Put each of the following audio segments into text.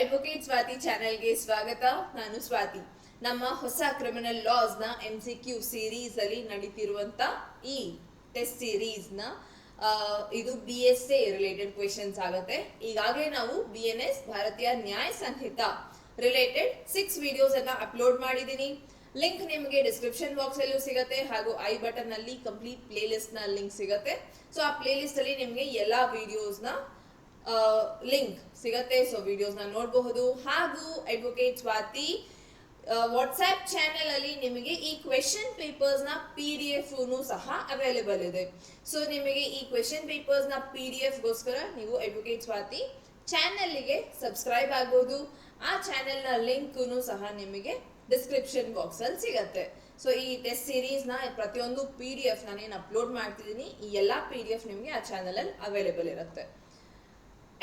Advocate Swati ಚಾನೆಲ್ಗೆ ಸ್ವಾಗತ. ನಾನು ಸ್ವಾತಿ. ನಮ್ಮ ಹೊಸ ಕ್ರಿಮಿನಲ್ ಲಾಸ್ ನ MCQ ಸೀರೀಸ್ ಅಲ್ಲಿ ನಡೀತಿರುವಂತ ಈ ಟೆಸ್ಟ್ ಸೀರೀಸ್ ನ ಇದು BSA ರಿಲೇಟೆಡ್ ಕ್ವೆಶನ್ಸ್ ಆಗುತ್ತೆ. ಈಗಾಗಲೇ ನಾವು BNS ಭಾರತೀಯ ನ್ಯಾಯ ಸಂಹಿತ ರಿಲೇಟೆಡ್ 6 ವಿಡಿಯೋಸ್ ಅನ್ನ ಅಪ್ಲೋಡ್ ಮಾಡಿದೀನಿ. ಲಿಂಕ್ ನಿಮಗೆ ಡಿಸ್ಕ್ರಿಪ್ಷನ್ ಬಾಕ್ಸ್ ಅಲ್ಲೂ ಸಿಗುತ್ತೆ, ಹಾಗೂ ಐ ಬಟನ್ ಅಲ್ಲಿ ಕಂಪ್ಲೀಟ್ ಪ್ಲೇ ಲಿಸ್ಟ್ ನ ಲಿಂಕ್ ಸಿಗುತ್ತೆ. ಸೊ ಆ ಪ್ಲೇ ಲಿಸ್ಟ್ ಅಲ್ಲಿ ನಿಮಗೆ ಎಲ್ಲಾ ವಿಡಿಯೋಸ್ ನ ಲಿಂಕ್ ಸಿಗತ್ತೆ. ಸೊ ವಿಡಿಯೋಸ್ ನ ನೋಡಬಹುದು. ಹಾಗೂ ಅಡ್ವೊಕೇಟ್ ಸ್ವಾತಿ ವಾಟ್ಸ್ಆಪ್ ಚಾನೆಲ್ ಅಲ್ಲಿ ನಿಮಗೆ ಈ ಕ್ವೆಶನ್ ಪೇಪರ್ಸ್ ನ PDF ಸಹ ಅವೈಲೇಬಲ್ ಇದೆ. ಸೊ ನಿಮಗೆ ಈ ಕ್ವೆಶನ್ ಪೇಪರ್ಸ್ ನ PDF ಗೋಸ್ಕರ ನೀವು ಅಡ್ವೊಕೇಟ್ ಸ್ವಾತಿ ಚಾನೆಲ್ ಗೆ ಸಬ್ಸ್ಕ್ರೈಬ್ ಆಗಬಹುದು. ಆ ಚಾನೆಲ್ ನ ಲಿಂಕ್ ಸಹ ನಿಮಗೆ ಡಿಸ್ಕ್ರಿಪ್ಷನ್ ಬಾಕ್ಸ್ ಅಲ್ಲಿ ಸಿಗತ್ತೆ. ಸೊ ಈ ಟೆಸ್ಟ್ ಸೀರೀಸ್ ನ ಪ್ರತಿಯೊಂದು PDF ನಾನೇನು ಅಪ್ಲೋಡ್ ಮಾಡ್ತಿದ್ದೀನಿ, ಈ ಎಲ್ಲಾ PDF ನಿಮಗೆ ಆ ಚಾನೆಲ್ ಅಲ್ಲಿ ಅವೈಲೇಬಲ್ ಇರುತ್ತೆ.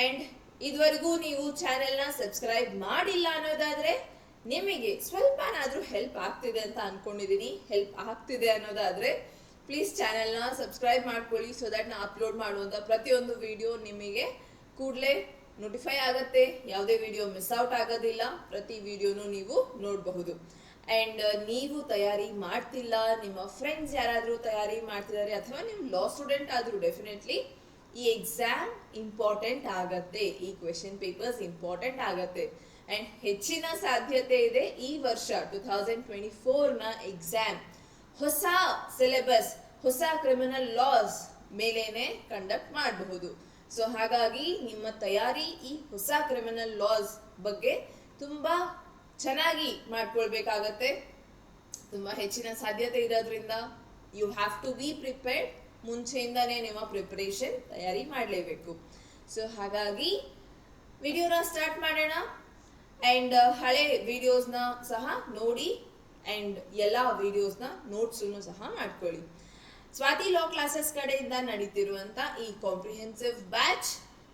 ಅಂಡ್ ಇದುವರೆಗೂ ನೀವು ಚಾನೆಲ್ ನ ಸಬ್ಸ್ಕ್ರೈಬ್ ಮಾಡಿಲ್ಲ ಅನ್ನೋದಾದ್ರೆ ನಿಮಗೆ ಸ್ವಲ್ಪನಾದ್ರೂ ಹೆಲ್ಪ್ ಆಗ್ತಿದೆ ಅಂತ ಅನ್ಕೊಂಡಿದೀನಿ. ಹೆಲ್ಪ್ ಆಗ್ತಿದೆ ಅನ್ನೋದಾದ್ರೆ ಪ್ಲೀಸ್ ಚಾನೆಲ್ ನ ಸಬ್ಸ್ಕ್ರೈಬ್ ಮಾಡ್ಕೊಳ್ಳಿ. ಸೊ ದಟ್ ನಾ ಅಪ್ಲೋಡ್ ಮಾಡುವಂತ ಪ್ರತಿಯೊಂದು ವಿಡಿಯೋ ನಿಮಗೆ ಕೂಡಲೇ ನೋಟಿಫೈ ಆಗತ್ತೆ. ಯಾವುದೇ ವಿಡಿಯೋ ಮಿಸ್ ಔಟ್ ಆಗೋದಿಲ್ಲ. ಪ್ರತಿ ವಿಡಿಯೋನು ನೀವು ನೋಡಬಹುದು. ಅಂಡ್ ನೀವು ತಯಾರಿ ಮಾಡ್ತಿಲ್ಲ, ನಿಮ್ಮ ಫ್ರೆಂಡ್ಸ್ ಯಾರಾದ್ರೂ ತಯಾರಿ ಮಾಡ್ತಿದ್ದಾರೆ, ಅಥವಾ ನೀವು ಲಾ ಸ್ಟೂಡೆಂಟ್ ಆದ್ರೂ ಡೆಫಿನೆಟ್ಲಿ ಈ ಎಕ್ಸಾಮ್ ಇಂಪಾರ್ಟೆಂಟ್ ಆಗತ್ತೆ. ಈ ಕ್ವೆಶನ್ ಪೇಪರ್ಸ್ ಇಂಪಾರ್ಟೆಂಟ್ ಆಗತ್ತೆ. ಅಂಡ್ ಹೆಚ್ಚಿನ ಸಾಧ್ಯತೆ ಇದೆ ಈ ವರ್ಷ 2024 ನ ಎಕ್ಸಾಮ್ ಹೊಸ ಸಿಲೆಬಸ್, ಹೊಸ ಕ್ರಿಮಿನಲ್ ಲಾಸ್ ಮೇಲೇನೆ ಕಂಡಕ್ಟ್ ಮಾಡಬಹುದು. ಸೊ ಹಾಗಾಗಿ ನಿಮ್ಮ ತಯಾರಿ ಈ ಹೊಸ ಕ್ರಿಮಿನಲ್ ಲಾಸ್ ಬಗ್ಗೆ ತುಂಬಾ ಚೆನ್ನಾಗಿ ಮಾಡ್ಕೊಳ್ಬೇಕಾಗತ್ತೆ. ತುಂಬಾ ಹೆಚ್ಚಿನ ಸಾಧ್ಯತೆ ಇರೋದ್ರಿಂದ you have to be prepared. ಮುಂಚೆಯಿಂದಾನೇ ನಿಮ್ಮ ಪ್ರಿಪರೇಷನ್ ತಯಾರಿ ಮಾಡಲೇಬೇಕು. ಸೊ ಹಾಗಾಗಿ ವಿಡಿಯೋನ ಸ್ಟಾರ್ಟ್ ಮಾಡೋಣ. ಅಂಡ್ ಹಳೆ ವಿಡಿಯೋಸ್ನ ಸಹ ನೋಡಿ, ಅಂಡ್ ಎಲ್ಲ ವಿಡಿಯೋಸ್ನ ನೋಟ್ಸನ್ನು ಸಹ ಮಾಡ್ಕೊಳ್ಳಿ. ಸ್ವಾತಿ ಲಾ ಕ್ಲಾಸಸ್ ಕಡೆಯಿಂದ ನಡೀತಿರುವಂತ ಈ ಕಾಂಪ್ರಿಹೆನ್ಸಿವ್ ಬ್ಯಾಚ್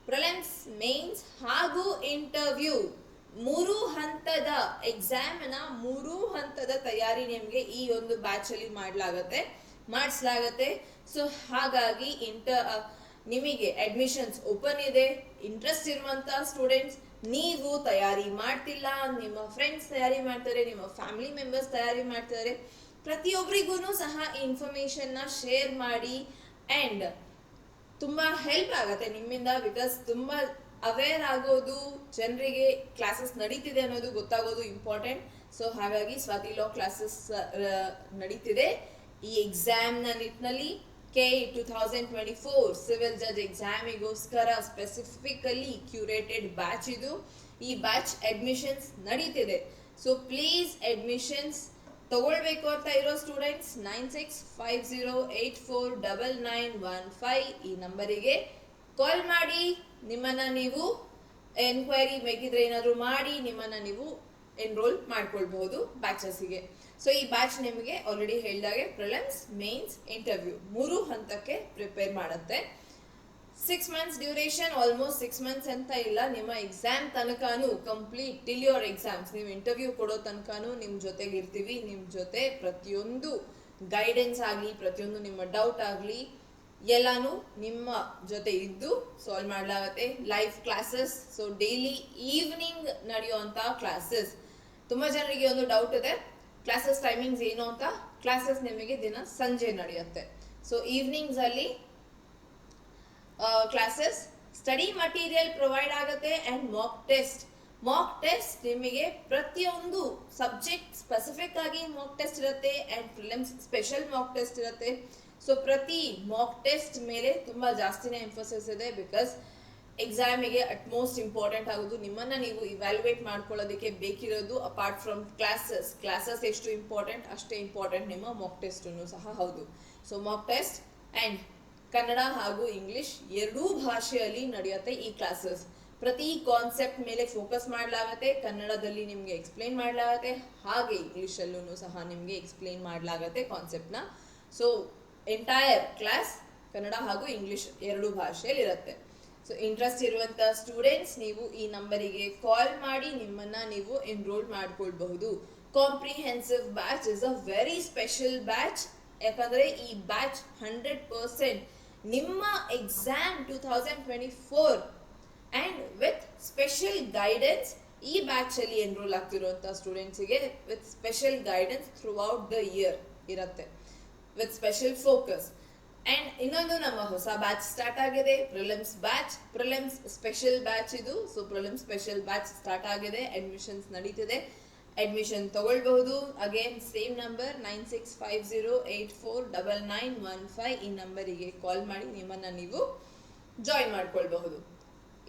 ಪ್ರಿಲಿಮ್ಸ್, ಮೇನ್ಸ್ ಹಾಗೂ ಇಂಟರ್ವ್ಯೂ 3 ಹಂತದ ಎಕ್ಸಾಮ್ ನ 3 ಹಂತದ ತಯಾರಿ ನಿಮಗೆ ಈ ಒಂದು ಬ್ಯಾಚ್ ಅಲ್ಲಿ ಮಾಡಿಸಲಾಗತ್ತೆ. ಸೊ ಹಾಗಾಗಿ ನಿಮಗೆ ಅಡ್ಮಿಷನ್ಸ್ ಓಪನ್ ಇದೆ. ಇಂಟ್ರೆಸ್ಟ್ ಇರುವಂತ ಸ್ಟೂಡೆಂಟ್ಸ್, ನೀವು ತಯಾರಿ ಮಾಡ್ತಿಲ್ಲ, ನಿಮ್ಮ ಫ್ರೆಂಡ್ಸ್ ತಯಾರಿ ಮಾಡ್ತಾರೆ, ನಿಮ್ಮ ಫ್ಯಾಮಿಲಿ ಮೆಂಬರ್ಸ್ ತಯಾರಿ ಮಾಡ್ತಾರೆ, ಪ್ರತಿಯೊಬ್ಬರಿಗೂ ಸಹ ಇನ್ಫಾರ್ಮೇಶನ್ ನ ಶೇರ್ ಮಾಡಿ. ಅಂಡ್ ತುಂಬಾ ಹೆಲ್ಪ್ ಆಗತ್ತೆ ನಿಮ್ಮಿಂದ. ಬಿಕಾಸ್ ತುಂಬಾ ಅವೇರ್ ಆಗೋದು, ಜನರಿಗೆ ಕ್ಲಾಸಸ್ ನಡೀತಿದೆ ಅನ್ನೋದು ಗೊತ್ತಾಗೋದು ಇಂಪಾರ್ಟೆಂಟ್. ಸೊ ಹಾಗಾಗಿ ಸ್ವಾತಿ ಲಾ ಕ್ಲಾಸಸ್ ನಡೀತಿದೆ. ಈ ಎಕ್ಸಾಮ್ ನ ನಿಟ್ಟಿನಲ್ಲಿ KE 2024 ಸಿವಿಲ್ ಜಡ್ಜ್ ಎಕ್ಸಾಮಿಗೋಸ್ಕರ ಸ್ಪೆಸಿಫಿಕಲಿ ಕ್ಯೂರೇಟೆಡ್ ಬ್ಯಾಚ್ ಇದು. ಈ ಬ್ಯಾಚ್ ಅಡ್ಮಿಷನ್ಸ್ ನಡೀತಿದೆ. ಸೊ ಪ್ಲೀಸ್ ಅಡ್ಮಿಷನ್ಸ್ ತಗೊಳ್ಬೇಕು ಅಂತ ಇರೋ ಸ್ಟೂಡೆಂಟ್ಸ್ 9650849915 ಈ ನಂಬರಿಗೆ ಕಾಲ್ ಮಾಡಿ. ನಿಮ್ಮನ್ನ ನೀವು ಎನ್ಕ್ವೈರಿ ಬೇಕಿದ್ರೆ ಏನಾದ್ರು ಮಾಡಿ ನಿಮ್ಮನ್ನ ನೀವು ಎನ್ರೋಲ್ ಮಾಡ್ಕೊಳ್ಬಹುದು ಬ್ಯಾಚಸ್ಗೆ. ಸೊ ಈ ಬ್ಯಾಚ್ ನಿಮಗೆ ಆಲ್ರೆಡಿ ಹೇಳಿದಾಗೆ ಪ್ರಿಲಿಮ್ಸ್, ಮೇನ್ಸ್, ಇಂಟರ್ವ್ಯೂ 3 ಹಂತಕ್ಕೆ ಪ್ರಿಪೇರ್ ಮಾಡುತ್ತೆ. 6 ಮಂತ್ಸ್ ಡ್ಯೂರೇಷನ್, ಆಲ್ಮೋಸ್ಟ್ 6 ಮಂತ್ಸ್ ಅಂತ ಇಲ್ಲ, ನಿಮ್ಮ ಎಕ್ಸಾಮ್ ತನಕನೂ ಕಂಪ್ಲೀಟ್ ಟಿಲ್ ಯೋರ್ ಎಕ್ಸಾಮ್ಸ್, ನೀವು ಇಂಟರ್ವ್ಯೂ ಕೊಡೋ ತನಕನೂ ನಿಮ್ಮ ಜೊತೆಗೆ ಇರ್ತೀವಿ. ನಿಮ್ಮ ಜೊತೆ ಪ್ರತಿಯೊಂದು ಗೈಡೆನ್ಸ್ ಆಗಲಿ, ಪ್ರತಿಯೊಂದು ನಿಮ್ಮ ಡೌಟ್ ಆಗಲಿ, ಎಲ್ಲಾನು ನಿಮ್ಮ ಜೊತೆ ಇದ್ದು ಸಾಲ್ವ್ ಮಾಡಲಾಗುತ್ತೆ. Live classes, so daily evening ನಡೆಯುವಂತ ಕ್ಲಾಸಸ್. ತುಂಬಾ ಜನರಿಗೆ ಒಂದು ಡೌಟ್ ಇದೆ, ಕ್ಲಾಸಸ್ ಟೈಮಿಂಗ್ಸ್ ಏನು ಅಂತ. ಕ್ಲಾಸಸ್ ನಿಮಗೆ ದಿನ ಸಂಜೆ ನಡೆಯುತ್ತೆ. ಸೊ ಈವ್ನಿಂಗ್ಸ್ ಅಲ್ಲಿ ಕ್ಲಾಸಸ್, ಸ್ಟಡಿ ಮಟೀರಿಯಲ್ ಪ್ರೊವೈಡ್ ಆಗುತ್ತೆ. ಅಂಡ್ ಮಾಕ್ ಟೆಸ್ಟ್ ನಿಮಗೆ ಪ್ರತಿಯೊಂದು ಸಬ್ಜೆಕ್ಟ್ ಸ್ಪೆಸಿಫಿಕ್ ಆಗಿ ಮಾಕ್ ಟೆಸ್ಟ್ ಇರುತ್ತೆ. And prelims special mock test ಇರುತ್ತೆ. ಸೊ ಪ್ರತಿ ಮಾಕ್ ಟೆಸ್ಟ್ ಮೇಲೆ ತುಂಬಾ ಜಾಸ್ತಿನೇ ಎಂಫೋಸಿಸ್ ಇದೆ. ಬಿಕಾಸ್ ಎಕ್ಸಾಮಿಗೆ ಅಟ್ಮೋಸ್ಟ್ ಇಂಪಾರ್ಟೆಂಟ್ ಆಗೋದು ನಿಮ್ಮನ್ನ ನೀವು ಇವ್ಯಾಲ್ಯುಯೇಟ್ ಮಾಡ್ಕೊಳ್ಳೋದಕ್ಕೆ ಬೇಕಿರೋದು. ಅಪಾರ್ಟ್ ಫ್ರಮ್ ಕ್ಲಾಸಸ್ ಎಷ್ಟು ಇಂಪಾರ್ಟೆಂಟ್, ಅಷ್ಟೇ ಇಂಪಾರ್ಟೆಂಟ್ ನಿಮ್ಮ ಮಾಕ್ ಟೆಸ್ಟ್ ಸಹ ಹೌದು. So mock test and Kannada ಹಾಗೂ ಇಂಗ್ಲಿಷ್ ಎರಡೂ ಭಾಷೆಯಲ್ಲಿ ನಡೆಯುತ್ತೆ ಈ ಕ್ಲಾಸಸ್. ಪ್ರತಿ ಕಾನ್ಸೆಪ್ಟ್ ಮೇಲೆ ಫೋಕಸ್ ಮಾಡಲಾಗತ್ತೆ. ಕನ್ನಡದಲ್ಲಿ ನಿಮಗೆ ಎಕ್ಸ್ಪ್ಲೈನ್ ಮಾಡಲಾಗತ್ತೆ, ಹಾಗೆ ಇಂಗ್ಲಿಷಲ್ಲೂ ಸಹ ನಿಮಗೆ ಎಕ್ಸ್ಪ್ಲೈನ್ ಮಾಡಲಾಗತ್ತೆ ಕಾನ್ಸೆಪ್ಟ್ನ. ಸೊ ಎಂಟೈರ್ ಕ್ಲಾಸ್ ಕನ್ನಡ ಹಾಗೂ ಇಂಗ್ಲಿಷ್ ಎರಡೂ ಭಾಷೆಯಲ್ಲಿ ಇರುತ್ತೆ. ಸೊ ಇಂಟ್ರೆಸ್ಟ್ ಇರುವಂತ ಸ್ಟೂಡೆಂಟ್ಸ್ ನೀವು ಈ ನಂಬರಿಗೆ ಕಾಲ್ ಮಾಡಿ ನಿಮ್ಮನ್ನ ನೀವು ಎನ್ರೋಲ್ ಮಾಡ್ಕೊಳ್ಬಹುದು. Comprehensive batch is a very special batch. ಯಾಕಂದ್ರೆ ಈ ಬ್ಯಾಚ್ 100% ನಿಮ್ಮ exam 2024 and with special guidance ಈ ಬ್ಯಾಚ್ ಅಲ್ಲಿ ಎನ್ರೋಲ್ ಆಗ್ತಿರುವಂತ ಸ್ಟೂಡೆಂಟ್ಸ್ಗೆ with special guidance through out the year ಇರುತ್ತೆ, ವಿತ್ ಸ್ಪೆಷಲ್ ಫೋಕಸ್. ಅಂಡ್ ಇನ್ನೊಂದು ನಮ್ಮ ಹೊಸ ಬ್ಯಾಚ್ ಸ್ಟಾರ್ಟ್ ಆಗಿದೆ, ಪ್ರಿಲಿಮ್ಸ್ ಸ್ಪೆಷಲ್ ಬ್ಯಾಚ್ ಇದು. So prelims special batch start ಆಗಿದೆ, ಅಡ್ಮಿಷನ್ಸ್ ನಡೀತಿದೆ, ಅಡ್ಮಿಷನ್ ತಗೊಳ್ಬಹುದು. ಅಗೇನ್ ಸೇಮ್ ನಂಬರ್ 9650849915 ಈ ನಂಬರಿಗೆ ಕಾಲ್ ಮಾಡಿ ನಿಮ್ಮನ್ನ ನೀವು ಜಾಯಿನ್ ಮಾಡ್ಕೊಳ್ಬಹುದು.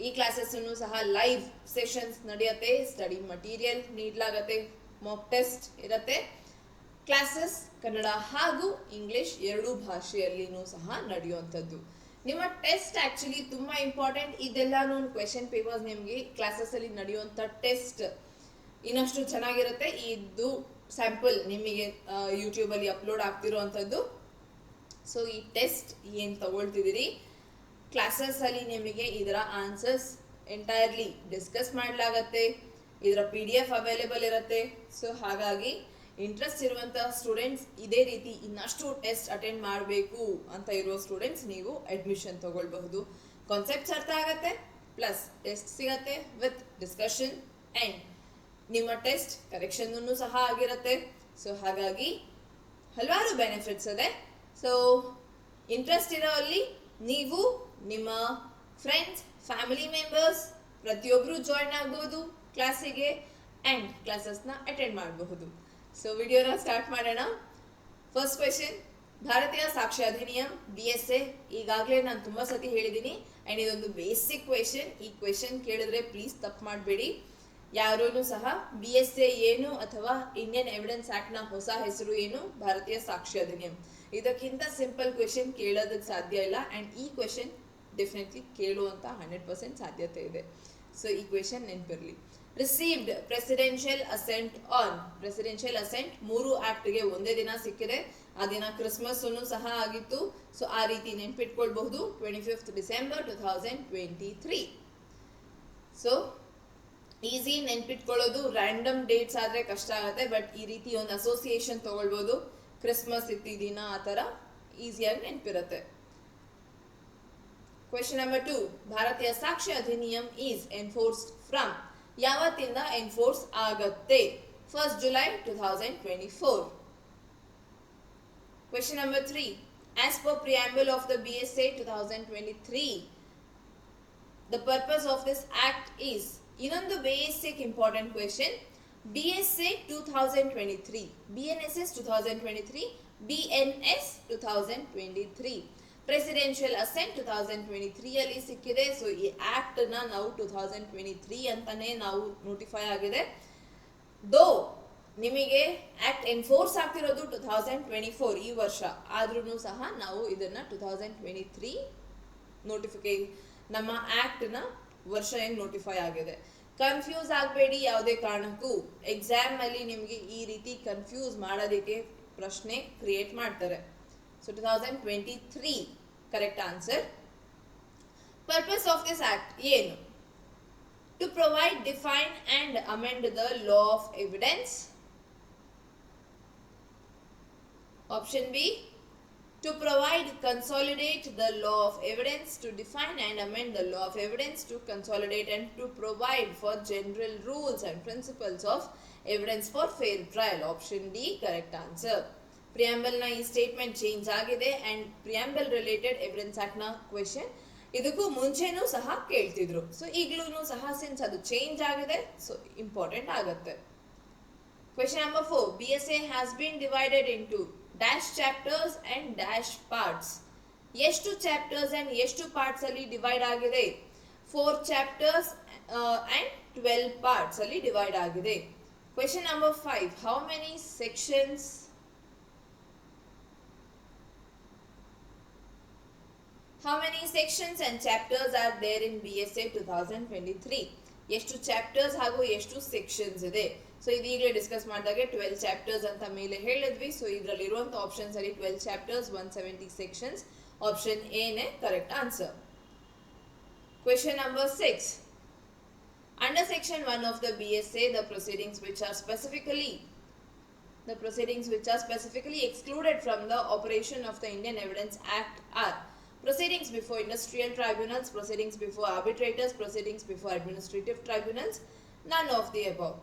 ಈ ಕ್ಲಾಸಸ್ ಸಹ ಲೈವ್ ಸೆಷನ್ಸ್ ನಡೆಯುತ್ತೆ, ಸ್ಟಡಿ ಮಟೀರಿಯಲ್ ನೀಡಲಾಗತ್ತೆ, ಮಾಕ್ ಟೆಸ್ಟ್ ಇರುತ್ತೆ. ಕ್ಲಾಸಸ್ ಕನ್ನಡ ಹಾಗೂ ಇಂಗ್ಲಿಷ್ ಎರಡೂ ಭಾಷೆಯಲ್ಲಿನೂ ಸಹ ನಡೆಯುವಂಥದ್ದು. ನಿಮ್ಮ ಟೆಸ್ಟ್ ಆಕ್ಚುಲಿ ತುಂಬಾ ಇಂಪಾರ್ಟೆಂಟ್. ಇದೆಲ್ಲಾನು ಕ್ವೆಶನ್ ಪೇಪರ್ಸ್ ನಿಮಗೆ ಕ್ಲಾಸಸ್ ಅಲ್ಲಿ ನಡೆಯುವಂಥ ಟೆಸ್ಟ್ ಇನ್ನಷ್ಟು ಚೆನ್ನಾಗಿರುತ್ತೆ. ಇದು ಸ್ಯಾಂಪಲ್ ನಿಮಗೆ ಯೂಟ್ಯೂಬ್ ಅಲ್ಲಿ ಅಪ್ಲೋಡ್ ಆಗ್ತಿರುವಂಥದ್ದು. ಸೊ ಈ ಟೆಸ್ಟ್ ಏನ್ ತಗೊಳ್ತಿದ್ದೀರಿ, ಕ್ಲಾಸಸ್ ಅಲ್ಲಿ ನಿಮಗೆ ಇದರ ಆನ್ಸರ್ಸ್ ಎಂಟೈರ್ಲಿ ಡಿಸ್ಕಸ್ ಮಾಡಲಾಗತ್ತೆ, ಇದರ PDF ಅವೈಲೇಬಲ್ ಇರುತ್ತೆ. ಸೊ ಹಾಗಾಗಿ ಇಂಟ್ರೆಸ್ಟ್ ಇರುವಂತಹ ಸ್ಟೂಡೆಂಟ್ಸ್, ಇದೇ ರೀತಿ ಇನ್ನಷ್ಟು ಟೆಸ್ಟ್ ಅಟೆಂಡ್ ಮಾಡಬೇಕು ಅಂತ ಇರುವ ಸ್ಟೂಡೆಂಟ್ಸ್ ನೀವು ಅಡ್ಮಿಷನ್ ತಗೊಳ್ಬಹುದು. ಕಾನ್ಸೆಪ್ಟ್ಸ್ ಅರ್ಥ ಆಗತ್ತೆ, ಪ್ಲಸ್ ಟೆಸ್ಟ್ ಸಿಗತ್ತೆ ವಿತ್ ಡಿಸ್ಕಷನ್, ಅಂಡ್ ನಿಮ್ಮ ಟೆಸ್ಟ್ ಕರೆಕ್ಷನ್ ಸಹ ಆಗಿರುತ್ತೆ. ಸೊ ಹಾಗಾಗಿ ಹಲವಾರು ಬೆನಿಫಿಟ್ಸ್ ಇದೆ. ಸೊ ಇಂಟ್ರೆಸ್ಟ್ ಇರೋ ಅಲ್ಲಿ ನೀವು ನಿಮ್ಮ ಫ್ರೆಂಡ್ಸ್, ಫ್ಯಾಮಿಲಿ ಮೆಂಬರ್ಸ್ ಪ್ರತಿಯೊಬ್ಬರು ಜಾಯಿನ್ ಆಗಬಹುದು ಕ್ಲಾಸಿಗೆ ಅಂಡ್ ಕ್ಲಾಸಸ್ನ ಅಟೆಂಡ್ ಮಾಡಬಹುದು. ಸೊ ವಿಡಿಯೋನ ಸ್ಟಾರ್ಟ್ ಮಾಡೋಣ. ಫಸ್ಟ್ ಕ್ವೆಶನ್, ಭಾರತೀಯ ಸಾಕ್ಷ್ಯ ಅಧಿನಿಯಂ BSA. ಈಗಾಗಲೇ ನಾನು ತುಂಬಾ ಸತಿ ಹೇಳಿದ್ದೀನಿ ಅಂಡ್ ಇದೊಂದು ಬೇಸಿಕ್ ಕ್ವೆಶನ್. ಈ ಕ್ವೆಶನ್ ಕೇಳಿದ್ರೆ ಪ್ಲೀಸ್ ತಪ್ಪು ಮಾಡಬೇಡಿ. ಯಾರೂ ಸಹ BSA ಏನು ಅಥವಾ ಇಂಡಿಯನ್ ಎವಿಡೆನ್ಸ್ ಆಕ್ಟ್ ನ ಹೊಸ ಹೆಸರು ಏನು, ಭಾರತೀಯ ಸಾಕ್ಷ್ಯ ಅಧಿನಿಯಂ, ಇದಕ್ಕಿಂತ ಸಿಂಪಲ್ ಕ್ವೆಶನ್ ಕೇಳೋದಕ್ಕೆ ಸಾಧ್ಯ ಇಲ್ಲ. ಅಂಡ್ ಈ ಕ್ವೆಶನ್ ಡೆಫಿನೆಟ್ಲಿ ಕೇಳುವಂತ 100% ಸಾಧ್ಯತೆ ಇದೆ. ಸೊ ಈ ಕ್ವೆಶನ್ ನೆನಪಿರಲಿ. Received presidential asset on, presidential asset 3 ಆಕ್ಟ್ಗೆ ಒಂದೇ ದಿನ ಸಿಕ್ಕಿದೆ. ಆ ದಿನ ಕ್ರಿಸ್ಮಸ್ ಸಹ ಆಗಿತ್ತು. ಸೊ ಆ ರೀತಿ ನೆನ್ಪಿಟ್ಕೊಳ್ಬಹುದು. 25th December 2023. ಸೊ ಈಸಿ ನೆನ್ಪಿಟ್ಕೊಳ್ಳೋದು. ರ್ಯಾಂಡಮ್ ಡೇಟ್ಸ್ ಆದ್ರೆ ಕಷ್ಟ ಆಗುತ್ತೆ, ಬಟ್ ಈ ರೀತಿ ಒಂದು ಅಸೋಸಿಯೇಷನ್ ತಗೊಳ್ಬಹುದು. ಕ್ರಿಸ್ಮಸ್ ಇತ್ತಿದಿನ ಆ ತರ ಈಸಿಯಾಗಿ ನೆನಪಿರುತ್ತೆ. ಕ್ವೆಶನ್ ನಂಬರ್ 2, ಭಾರತೀಯ ಸಾಕ್ಷ್ಯ ಅಧಿನಿಯಂ ಈಸ್ ಎನ್ಫೋರ್ಸ್ಡ್ ಫ್ರಮ್, ಯಾವತ್ತಿಂದ ಎನ್ಫೋರ್ಸ್ ಆಗತ್ತೆ? 1st July 2024. Question number 3, as per preamble of the BSA 2023, the purpose of this act is, ಇನ್ನೊಂದು basic important question. BSA 2023, BNSS 2023, BNS 2023, presidential asset 2023 ಅಲ್ಲಿ ಸಿಕ್ಕಿದೆ. So ಈ act ನ ನಾವು 2023 ಅಂತಾನೆ ನಾವು ನೋಟಿಫೈ ಆಗಿದೆ. ದೋ ನಿಮಗೆ ಆಕ್ಟ್ ಎನ್ಫೋರ್ಸ್ ಆಗ್ತಿರೋದು 2024 ಈ ವರ್ಷ, ಆದ್ರೂ ಸಹ ನಾವು ಇದನ್ನ 2023 ನಮ್ಮ ಆಕ್ಟ್ ನ ವರ್ಷ ಏನ್ ನೋಟಿಫೈ ಆಗಿದೆ. ಕನ್ಫ್ಯೂಸ್ ಆಗಬೇಡಿ ಯಾವುದೇ ಕಾರಣಕ್ಕೂ. ಎಕ್ಸಾಮ್ ಅಲ್ಲಿ ನಿಮಗೆ ಈ ರೀತಿ ಕನ್ಫ್ಯೂಸ್ ಮಾಡೋದಕ್ಕೆ ಪ್ರಶ್ನೆ ಕ್ರಿಯೇಟ್ ಮಾಡ್ತಾರೆ. So 2023 correct answer. Purpose of this act ಏನು? To provide, define and amend the law of evidence. Option B, to provide, consolidate the law of evidence, to define and amend the law of evidence, to consolidate and to provide for general rules and principles of evidence for fair trial. Option D correct answer. Preamble na ee statement change agide and preamble related evidence act na question ಇದಕ್ಕೂ ಮುಂಚೆನೂ ಸಹ ಕೇಳ್ತಿದ್ರು. So ಈಗಲೂ ಸಹ since ಅದು change ಆಗಿದೆ, so important ಆಗುತ್ತೆ. Question number 4, BSA has been divided into dash chapters and dash parts. ಎಷ್ಟು chapters and ಎಷ್ಟು ಪಾರ್ಟ್ಸ್ ಅಲ್ಲಿ ಡಿವೈಡ್ ಆಗಿದೆ? 4 chapters and 12 parts ಅಲ್ಲಿ ಡಿವೈಡ್ ಆಗಿದೆ. Question number 5, how many sections and chapters are there in BSA 2023? ಎಷ್ಟು chapters ಹಾಗೂ ಎಷ್ಟು sections ಇದೆ? ಸೊ ಇದು ಈಗಲೇ ಡಿಸ್ಕಸ್ ಮಾಡಿದಾಗೆ 12 ಚಾಪ್ಟರ್ಸ್ ಅಂತ ಮೇಲೆ ಹೇಳಿದ್ವಿ. ಸೊ ಇದರಲ್ಲಿ ಇರುವಂತ ಆಪ್ಷನ್ಸ್ ಅಲ್ಲಿ 12 ಚಾಪ್ಟರ್ಸ್, 170 ಸೆಕ್ಷನ್ಸ್. ಆಪ್ಷನ್ ಎ ನೇ correct answer. Question number 6, under section 1 of the BSA, the proceedings which are specifically excluded from the operation of the Indian Evidence Act are proceedings before industrial tribunals, proceedings before arbitrators, proceedings before administrative tribunals, None of the above.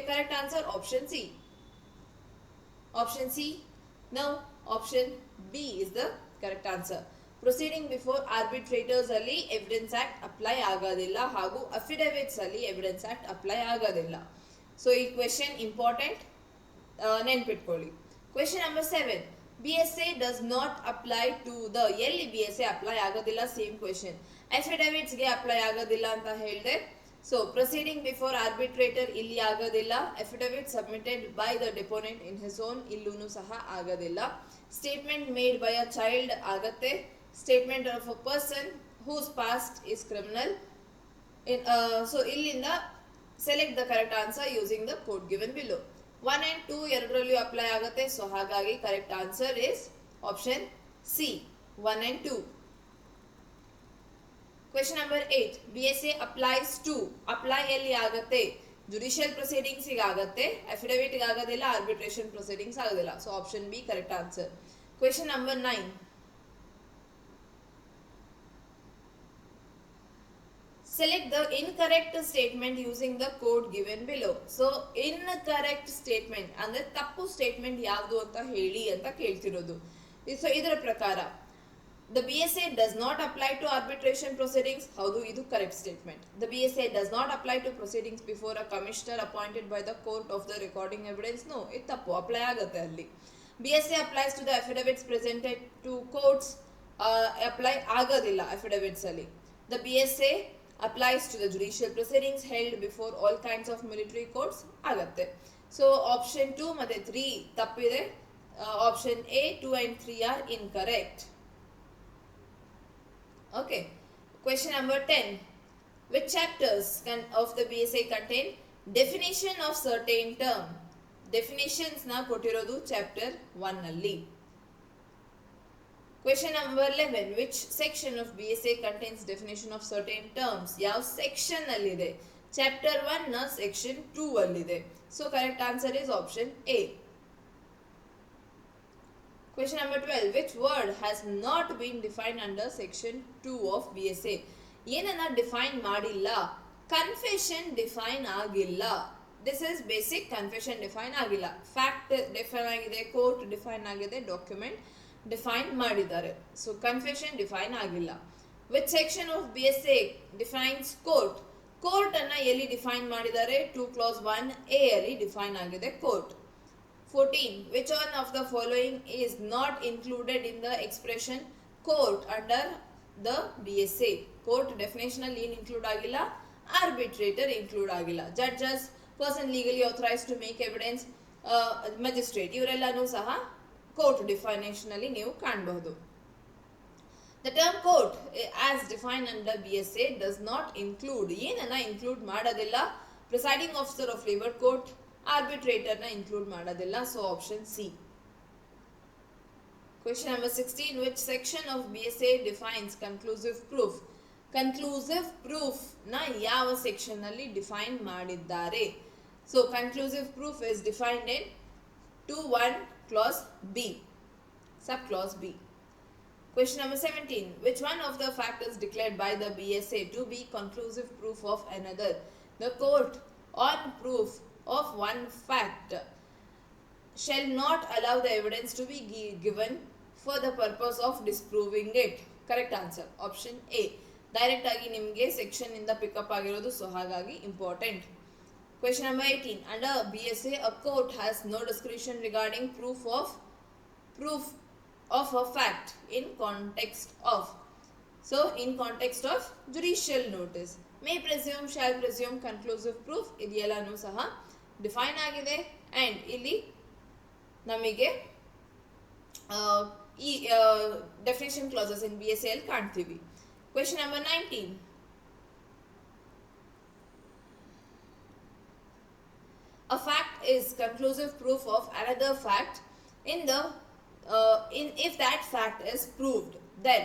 Correct answer option C. Option C? No. Option B is the correct answer. Proceeding before arbitrators ಅಲ್ಲಿ evidence act apply ಆಗೋದಿಲ್ಲ ಹಾಗೂ affidavits ಅಲ್ಲಿ evidence act apply ಆಗೋದಿಲ್ಲ. So ಈ question important, ನೆನ್ಪಿಟ್ಕೊಳ್ಳಿ. Question number 7, BSA does not apply to the, ಎಲ್ಲಿ BSA apply ಆಗೋದಿಲ್ಲ? Same question. ಅಫಿಡವಿಟ್ಸ್ಗೆ ಅಪ್ಲೈ ಆಗೋದಿಲ್ಲ ಅಂತ ಹೇಳಿದೆ. ಸೊ ಪ್ರೊಸೀಡಿಂಗ್ ಬಿಫೋರ್ ಆರ್ಬಿಟ್ರೇಟರ್ ಇಲ್ಲಿ ಆಗೋದಿಲ್ಲ. Affidavit submitted by the deponent in his own, ಇಲ್ಲೂ ಸಹ ಆಗೋದಿಲ್ಲ. Statement made by a child ಆಗತ್ತೆ. Statement of a person whose past is criminal. So ಇಲ್ಲಿಂದ select the correct answer using the code given below. 1 and 2 ಎರಡರಲ್ಲಿಯೂ apply ಆಗುತ್ತೆ. So ಹಾಗಾಗಿ correct answer is option C, 1 and 2. Question number 8, BSA applies to, apply ಎಲ್ಲಿ ಆಗತ್ತೆ? Judicial proceedings ಆಗತ್ತೆ, affidavit ಆಗೋದಿಲ್ಲ, arbitration proceedings ಆಗೋದಿಲ್ಲ. So option B correct answer. Question number 9, select the incorrect statement using the code given below. So incorrect statement ಅಂದ್ರೆ ತಪ್ಪು statement ಯಾವುದು ಅಂತ ಹೇಳಿ ಅಂತ ಕೇಳ್ತಿರೋದು. ಸೊ ಇದರ ಪ್ರಕಾರ the BSA does not apply to arbitration proceedings. ಹೌದು, ಇದು correct statement. The BSA does not apply to proceedings before a commissioner appointed by the court of the recording evidence. No, ಇದು ತಪ್ಪು, ಅಪ್ಲೈ ಆಗುತ್ತೆ ಅಲ್ಲಿ. BSA applies to the affidavits presented to courts. Apply ಆಗೋದಿಲ್ಲ affidavits ಅಲ್ಲಿ. The BSA applies to the judicial proceedings held before all kinds of military courts ಆಗತ್ತೆ. So option 2 ಮತ್ತೆ 3 ತಪ್ಪಿದೆ. Option A, 2 and 3 are incorrect. Okay. Question number 10. Which chapters of the BSA contain definition of certain term? Definitions na ಕೊಟ್ಟಿರೋದು chapter 1 ನಲ್ಲಿ. Question number 11. Which section of BSA contains definition of certain terms? ಯಾವ section ನಲ್ಲಿದೆ? Chapter 1 ನ section 2 ಅಲ್ಲಿದೆ. So correct answer is option A. Question number 12. Which word has not been defined under section 2 of BSA? ಏನನ್ನ define ಮಾಡಿಲ್ಲ? Confession define ಆಗಿಲ್ಲ. This is basic. Confession define ಆಗಿಲ್ಲ. Fact define ಆಗಿದೆ, court define ಆಗಿದೆ, document define ಮಾಡಿದ್ದಾರೆ. So confession define ಆಗಿಲ್ಲ. Which section of BSA defines court? Court ಅನ್ನ ಎಲ್ಲಿ ಡಿಫೈನ್ ಮಾಡಿದ್ದಾರೆ? 2 clause 1A ಅಲ್ಲಿ ಡಿಫೈನ್ ಆಗಿದೆ court. 14. Which one of the following is not included in the expression court under the BSA? Court definition ಅಲ್ಲಿ ಏನು include ಆಗಿಲ್ಲ? Arbitrator include ಆಗಿಲ್ಲ. Judges, person legally authorized to make evidence, magistrate, ಇವರೆಲ್ಲನೂ ಸಹ court definition ಅಲ್ಲಿ ನೀವು ಕಾಣಬಹುದು. The term court as defined under BSA does not include, ಏನನ್ನ include ಮಾಡೋದಿಲ್ಲ? Presiding officer of labor court, arbitrator na include ಮಾಡೋದಿಲ್ಲ. So option C. Question number 16. Which section of BSA defines conclusive proof? Conclusive proof na ಯಾವ section ನಲ್ಲಿ define ಮಾಡಿದ್ದಾರೆ? So conclusive proof is defined in 2(1) clause B, sub clause B. Question number 17. Which one of the factors declared by the BSA to be conclusive proof of another? The court on proof of one fact shall not allow the evidence to be given for the purpose of disproving it. Correct answer option A. Direct agi nimge section inda pick up agirodu, so hagagi important. Question number 18. Under BSA, a court has no discretion regarding proof of a fact in context of. So in context of judicial notice, may presume, shall presume, conclusive proof, ಇದೆಲ್ಲನೂ ಸಹ define ಆಗಿದೆ. And ಇಲ್ಲಿ ನಮಗೆ ಈ definition classes in BSA ಅಲ್ಲಿ ಕಾಣ್ತೀವಿ. Question number 19. A fact is conclusive proof of another fact if that fact is proved. Then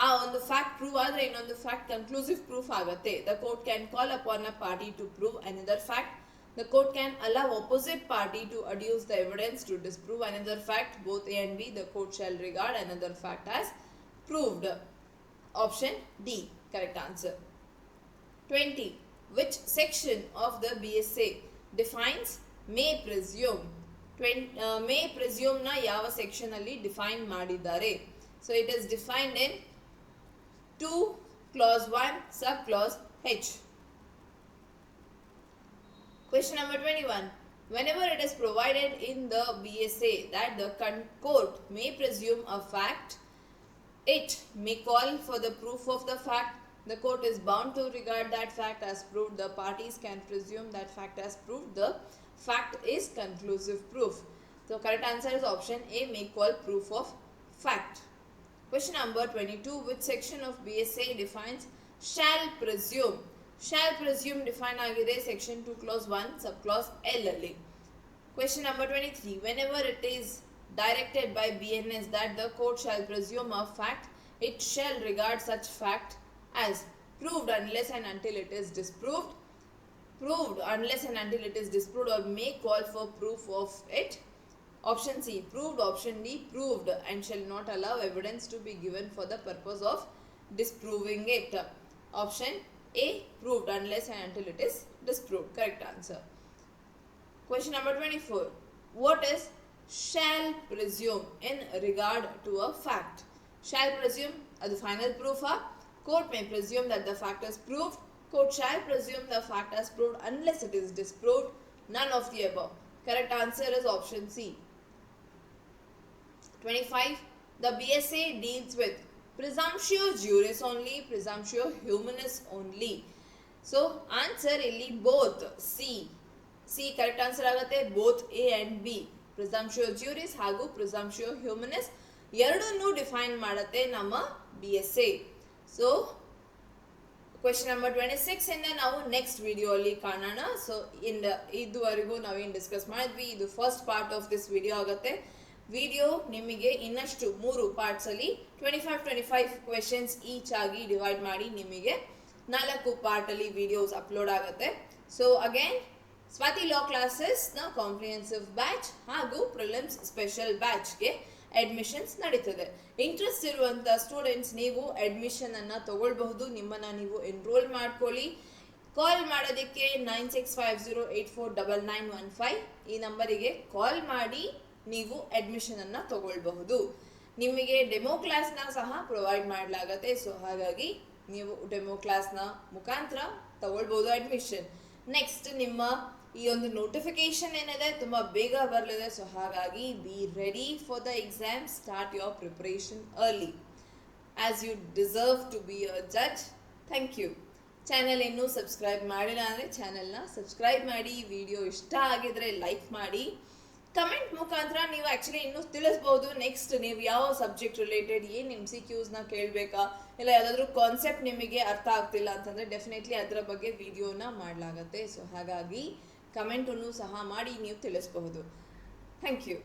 ಆ ಒಂದು ಫ್ಯಾಕ್ಟ್ ಪ್ರೂವ್ ಆದ್ರೆ ಇನ್ನೊಂದು ಫ್ಯಾಕ್ಟ್ ಕನ್ಕ್ಲೂಸಿವ್ ಪ್ರೂಫ್ ಆಗುತ್ತೆ. The court can call upon a party to prove another fact. The court can allow opposite party to adduce the evidence to disprove another fact. Both A and B, the court shall regard another fact as proved. Option D, correct answer. 20. which section of the BSA defines may presume? May presume na ಯಾವ section ಅಲ್ಲಿ define ಮಾಡಿದ್ದಾರೆ? So it is defined in 2 clause 1 sub clause H. Question number 21. Whenever it is provided in the BSA that the court may presume a fact, it may call for the proof of the fact. The court is bound to regard that fact as proved. The parties can presume that fact as proved. The fact is conclusive proof. So correct answer is option A, may call proof of fact. Question number 22. Which section of BSA defines shall presume? Shall presume define agide section 2 clause 1 subclause L alli. Question number 23. Whenever it is directed by BNS that the court shall presume a fact, it shall regard such fact as proved unless and until it is disproved. Proved unless and until it is disproved, or may call for proof of it. Option C, proved. Option D, proved and shall not allow evidence to be given for the purpose of disproving it. Option A, proved unless and until it is disproved. Correct answer. Question number 24. What is shall presume in regard to a fact? Shall presume the final proof. Court may presume that the fact is proved. Court shall presume the fact as proved unless it is disproved. None of the above. Correct answer is option C. 25. The BSA deals with presumptio juris only, presumptio humanis only. So answer illi both C correct answer ಆಗುತ್ತೆ. both A and B, presumptio juris ಹಾಗೂ presumptio humanis ಎರಡನ್ನೂ define ಮಾಡುತ್ತೆ ನಮ್ಮ BSA. So question number 26 ಇಂದ ನಾವು next video ಅಲ್ಲಿ ಕಾಣೋಣ. So ಇದುವರೆಗೂ ನಾವೇನು ಡಿಸ್ಕಸ್ ಮಾಡಿದ್ವಿ, ಇದು first part of this video ಆಗುತ್ತೆ. ವಿಡಿಯೋ ನಿಮಗೆ ಇನ್ನಷ್ಟು 3 ಪಾರ್ಟ್ಸ್ ಅಲ್ಲಿ 25 ಕ್ವೆಶನ್ಸ್ ಈಚ್ ಆಗಿ ಡಿವೈಡ್ ಮಾಡಿ ನಿಮಗೆ 4 ಪಾರ್ಟ್ ಅಲ್ಲಿ ವಿಡಿಯೋಸ್ ಅಪ್ಲೋಡ್ ಆಗುತ್ತೆ. ಸೊ ಅಗೇನ್ ಸ್ವಾತಿ ಲಾ ಕ್ಲಾಸಸ್ ನ ಕಾಂಪ್ರಿಹೆನ್ಸಿವ್ ಬ್ಯಾಚ್ ಹಾಗೂ ಪ್ರಿಲಿಮ್ಸ್ ಸ್ಪೆಷಲ್ ಬ್ಯಾಚ್ಗೆ ಅಡ್ಮಿಷನ್ಸ್ ನಡೀತದೆ. ಇಂಟ್ರೆಸ್ಟ್ ಇರುವಂಥ ಸ್ಟೂಡೆಂಟ್ಸ್ ನೀವು ಅಡ್ಮಿಷನ್ ಅನ್ನು ತಗೊಳ್ಬಹುದು. ನಿಮ್ಮನ್ನು ನೀವು ಎನ್ರೋಲ್ ಮಾಡ್ಕೊಳ್ಳಿ. ಕಾಲ್ ಮಾಡೋದಕ್ಕೆ 9650849915 ಈ ನಂಬರಿಗೆ ಕಾಲ್ ಮಾಡಿ ನೀವು ಅಡ್ಮಿಷನ್ ಅನ್ನು ತಗೊಳ್ಬಹುದು. ನಿಮಗೆ ಡೆಮೋ ಕ್ಲಾಸ್ನ ಸಹ ಪ್ರೊವೈಡ್ ಮಾಡಲಾಗುತ್ತೆ. ಸೊ ಹಾಗಾಗಿ ನೀವು ಡೆಮೋ ಕ್ಲಾಸ್ನ ಮುಖಾಂತರ ತಗೊಳ್ಬಹುದು ಅಡ್ಮಿಷನ್. ನೆಕ್ಸ್ಟ್ ನಿಮ್ಮ ಈ ಒಂದು ನೋಟಿಫಿಕೇಶನ್ ಏನಿದೆ ತುಂಬ ಬೇಗ ಬರಲಿದೆ. ಸೊ ಹಾಗಾಗಿ be ready for the exam. Start your preparation early as you deserve to be a judge. Thank you. Channel ಇನ್ನೂ ಸಬ್ಸ್ಕ್ರೈಬ್ ಮಾಡಿಲ್ಲ ಅಂದರೆ ಚಾನಲ್ನ ಸಬ್ಸ್ಕ್ರೈಬ್ ಮಾಡಿ. ವಿಡಿಯೋ ಇಷ್ಟ ಆಗಿದ್ರೆ ಲೈಕ್ ಮಾಡಿ. ಕಮೆಂಟ್ ಮುಖಾಂತರ ನೀವು ಆ್ಯಕ್ಚುಲಿ ಇನ್ನೂ ತಿಳಿಸ್ಬೋದು. ನೆಕ್ಸ್ಟ್ ನೀವು ಯಾವ ಸಬ್ಜೆಕ್ಟ್ ರಿಲೇಟೆಡ್ ಏನು MCQsನ ಕೇಳಬೇಕಾ, ಇಲ್ಲ ಯಾವುದಾದ್ರೂ ಕಾನ್ಸೆಪ್ಟ್ ನಿಮಗೆ ಅರ್ಥ ಆಗ್ತಿಲ್ಲ ಅಂತಂದರೆ ಡೆಫಿನೆಟ್ಲಿ ಅದರ ಬಗ್ಗೆ ವಿಡಿಯೋನ ಮಾಡಲಾಗತ್ತೆ. ಸೊ ಹಾಗಾಗಿ ಕಮೆಂಟನ್ನು ಸಹ ಮಾಡಿ ನೀವು ತಿಳಿಸ್ಬಹುದು. Thank you.